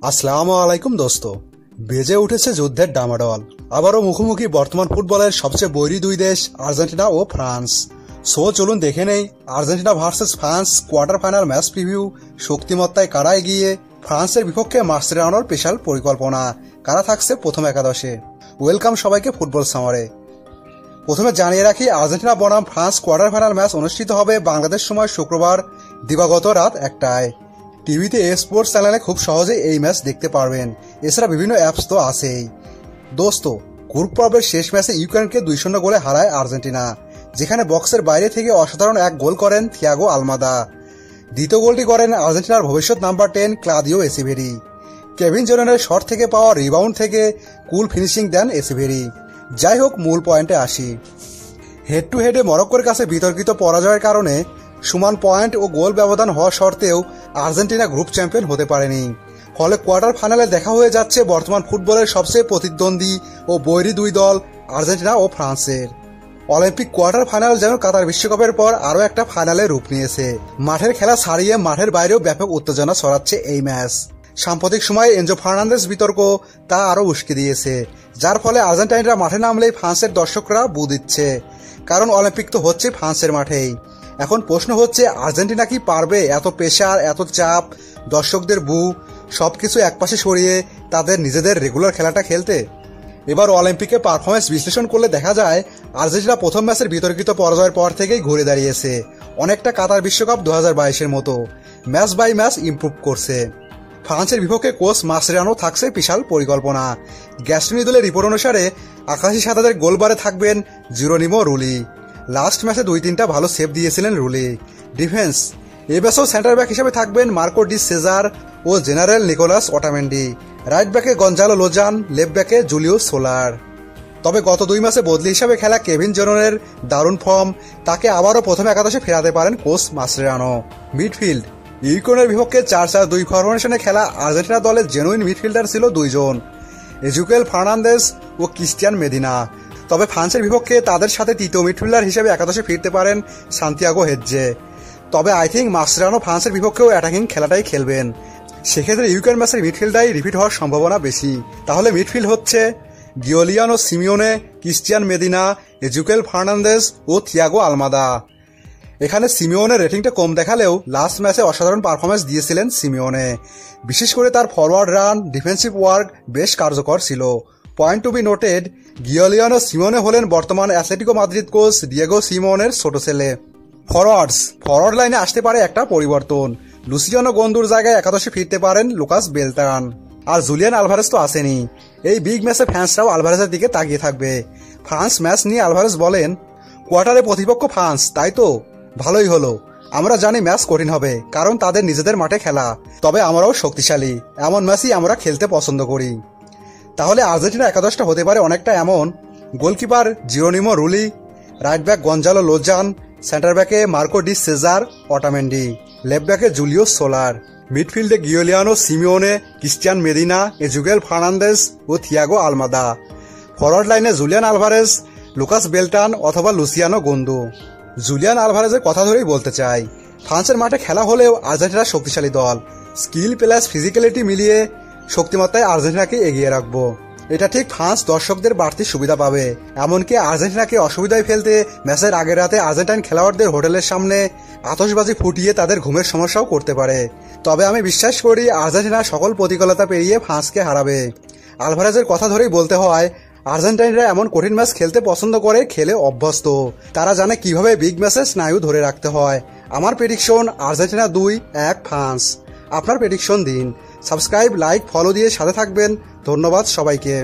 আসসালামু আলাইকুম দোস্ত। বেজে উঠেছে যুদ্ধের ডামাডোল। আবারও মুখোমুখি বর্তমান ফুটবলের সবচেয়ে বৈরী দুই দেশ আর্জেন্টিনা ও ফ্রান্স। সো চলুন দেখে নেই Argentina versus France quarter final match preview. শক্তিমত্তায় কারা এগিয়ে, ফ্রান্সের বিপক্ষে মাসচেরানোর স্পেশাল পরিকল্পনা, কারা থাকছে প্রথম একাদশে। ওয়েলকাম সবাইকে ফুটবল সামারে। প্রথমে জানিয়ে রাখি, আর্জেন্টিনা বনাম ফ্রান্স কোয়ার্টার ফাইনাল ম্যাচ অনুষ্ঠিত হবে বাংলাদেশ সময় শুক্রবার দিবাগত রাত 1টায়। টিভিতে স্পোর্টস চ্যানেলে খুব সহজেই এই ম্যাচ দেখতে পারবেন। এছাড়া বিভিন্ন অ্যাপস তো আছেই। দোস্ত, গ্রুপ পর্বের শেষ ম্যাচে ইউক্রেনকে 2-0 গোলে হারায় আর্জেন্টিনা, যেখানে বক্সের বাইরে থেকে অসাধারণ এক গোল করেন থিয়াগো আলমাদা। দ্বিতীয় গোলটি করেন আর্জেন্টিনার ভবিষ্যৎ নাম্বার 10 ক্লাদিও এসিভেরি। কেভিন জোরেনের শট থেকে পাওয়া রিবাউন্ড থেকে কুল ফিনিশিং দেন এসিভেরি। যাই হোক, মূল পয়েন্টে আসি। হেড টু হেডে মরক্কোর কাছে বিতর্কিত পরাজয়ের কারণে সমান পয়েন্ট ও গোল ব্যবধান হওয়া সত্ত্বেও আর্জেন্টিনা গ্রুপ চ্যাম্পিয়ন হতে পারেনি। ফলে কোয়ার্টার ফাইনালে দেখা হয়ে যাচ্ছে বর্তমান ফুটবলের সবচেয়ে প্রতিদ্বন্দ্বী ও বৈরী দুই দল আর্জেন্টিনা ও ফ্রান্সের। অলিম্পিক কোয়ার্টার ফাইনাল যেন কাতার বিশ্বকাপের পর আরও একটা ফাইনালে রূপ নিয়েছে। মাঠের খেলা ছাড়িয়ে মাঠের বাইরেও ব্যাপক উত্তেজনা ছড়াচ্ছে এই ম্যাচ। সাম্প্রতিক সময়ে এনজো ফার্নান্দেজ বিতর্ক তা আরও উস্কে দিয়েছে, যার ফলে আর্জেন্টাইনরা মাঠে নামলেই ফ্রান্সের দর্শকরা বু দিচ্ছে, কারণ অলিম্পিক তো হচ্ছে ফ্রান্সের মাঠেই। এখন প্রশ্ন হচ্ছে, আর্জেন্টিনা কি পারবে এত প্রেশার, এত চাপ, দর্শকদের বু সবকিছু একপাশে সরিয়ে তাদের নিজেদের রেগুলার খেলাটা খেলতে? এবার অলিম্পিকে পারফরমেন্স বিশ্লেষণ করলে দেখা যায় আর্জেন্টিনা প্রথম ম্যাচের বিতর্কিত পরাজয়ের পর থেকেই ঘুরে দাঁড়িয়েছে, অনেকটা কাতার বিশ্বকাপ 2022-এর মতো ম্যাচ বাই ম্যাচ ইমপ্রুভ করছে। ফ্রান্সের বিপক্ষে কোচ মাসচেরানো থাকছে বিশাল পরিকল্পনা। গ্যাস্টনি দলের রিপোর্ট অনুসারে 81 গোলবারে থাকবেন জিরোনিমো রুলি। লাস্ট ম্যাচে 2-3টা ভালো সেভ দিয়েছিলেন রুলি। ডিফেন্স এবছর সেন্টার ব্যাক হিসেবে থাকবেন মার্কো ডি সেজার ও জেনারেল নিকোলাস অটামেন্ডি। রাইট ব্যাকে গঞ্জালো লোজান, লেফট ব্যাকে জুলিও সোলার। তবে গত 2 ম্যাচে বদলি হিসাবে খেলা কেভিন জোরেনের দারুণ ফর্ম, তাকে আবারও প্রথম একাদশে ফেরাতে পারেন কোচ মাসচেরানো। মিডফিল্ড ইউক্রেনের বিপক্ষে 4-4-2 ফরমেশনে খেলা আর্জেন্টিনা দলের জেনুইন মিডফিল্ডার ছিল 2 জন, এজুকেল ফার্নান্দেজ ও ক্রিস্টিয়ান মেদিনা। তবে ফ্রান্সের বিপক্ষে তাদের সাথে তৃতীয় মিডফিল্ডার হিসেবে একাদশে ফিরতে পারেন সান্তিয়াগো হেজ্জে। তবে আই থিঙ্ক মাসচেরানো ফ্রান্সের বিপক্ষেও অ্যাটাকিং খেলাটাই খেলবেন। সেক্ষেত্রে ইউক্রেন ম্যাচের মিডফিল্ডাই রিপিট হওয়ার সম্ভাবনা বেশি। তাহলে মিডফিল্ড হচ্ছে Giuliano Simeone, Cristian Medina, Ezequiel Fernandez ও থিয়াগো আলমাদা। এখানে সিমিওনের রেটিংটা কম দেখালেও লাস্ট ম্যাচে অসাধারণ পারফরমেন্স দিয়েছিলেন সিমিওনে। বিশেষ করে তার ফরওয়ার্ড রান, ডিফেন্সিভ ওয়ার্ক বেশ কার্যকর ছিল। Point to be noted, Giuliano Simeone হলেন বর্তমান অ্যাথলেটিকো মাদ্রিদ কোচ ডিয়েগো সিমিওনের ছোট ছেলে। ফরওয়ার্ড লাইনে আসতে পারে একটা পরিবর্তন। লুসিয়ানো গন্দুর জায়গায় একাদশে ফিরতে পারেন লুকাস বেলতান। আর জুলিয়ান আলভারেজ তো আসেনি। এই বিগ ম্যাচে ফ্যান্সরাও আলভারেজের দিকে তাকিয়ে থাকবে। ফ্রান্স ম্যাচ নিয়ে আলভারেজ বলেন, কোয়ার্টারে প্রতিপক্ষ ফ্রান্স, তাই তো ভালোই হলো। আমরা জানি ম্যাচ কঠিন হবে, কারণ তাদের নিজেদের মাঠে খেলা। তবে আমরাও শক্তিশালী, এমন ম্যাচই আমরা খেলতে পছন্দ করি। তাহলে আর্জেন্টিনা একাদশটা হতে পারে অনেকটা এমন: goalkeeper Geronimo Rulli, right back Gonzalo Lozano, centre ব্যাকে Marco Di Cesar Otamendi, left ব্যাকে জুলিও সোলার, মিডফিল্ডে Giuliano Simeone, Cristian Medina, Ezequiel Fernandez ও থিয়াগো আলমাদা। ফরওয়ার্ড লাইনে জুলিয়ান আলভারেজ, লুকাস বেলটান অথবা লুসিয়ানো গন্দু। জুলিয়ান আলভারেজের কথা ধরেই বলতে চাই, ফ্রান্সের মাঠে খেলা হলেও আর্জেন্টিনা শক্তিশালী দল। স্কিল প্লাস ফিজিক্যালিটি মিলিয়ে শক্তিমত্তায় আর্জেন্টিনাকে এগিয়ে রাখবো। এটা ঠিক ফ্রান্স দর্শকদের বাড়তি সুবিধা পাবে। এমনকি আর্জেন্টিনাকে অসুবিধায় ফেলতে ম্যাচের আগের রাতে আর্জেন্টাইন খেলোয়াড়দের হোটেলের সামনে আতশবাজি ফুটিয়ে তাদের ঘুমের সমস্যাও করতে পারে। তবে আমি বিশ্বাস করি আর্জেন্টিনা সকল প্রতিকূলতা পেরিয়ে ফ্রান্সকে হারাবে। আলভারেজের কথা ধরেই বলতে হয়, আর্জেন্টাইনরা এমন কঠিন ম্যাচ খেলতে পছন্দ করে, খেলে অভ্যস্ত। তারা জানে কিভাবে বিগ ম্যাচে স্নায়ু ধরে রাখতে হয়। আমার প্রেডিকশন আর্জেন্টিনা 2-1 ফ্রান্স। আপনার প্রেডিকশন দিন। সাবস্ক্রাইব, লাইক, ফলো দিয়ে সাথে থাকবেন। ধন্যবাদ সবাইকে।